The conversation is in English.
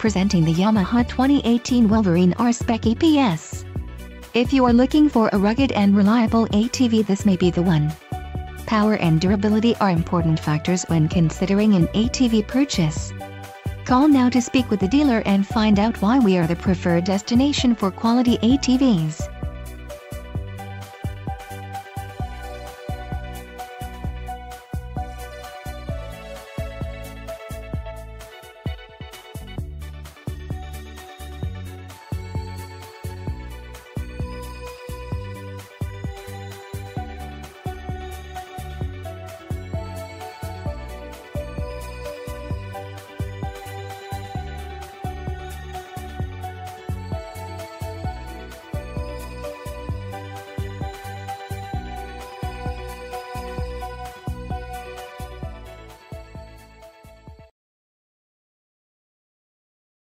Presenting the Yamaha 2018 Wolverine R-Spec EPS. If you are looking for a rugged and reliable ATV, this may be the one. Power and durability are important factors when considering an ATV purchase. Call now to speak with the dealer and find out why we are the preferred destination for quality ATVs.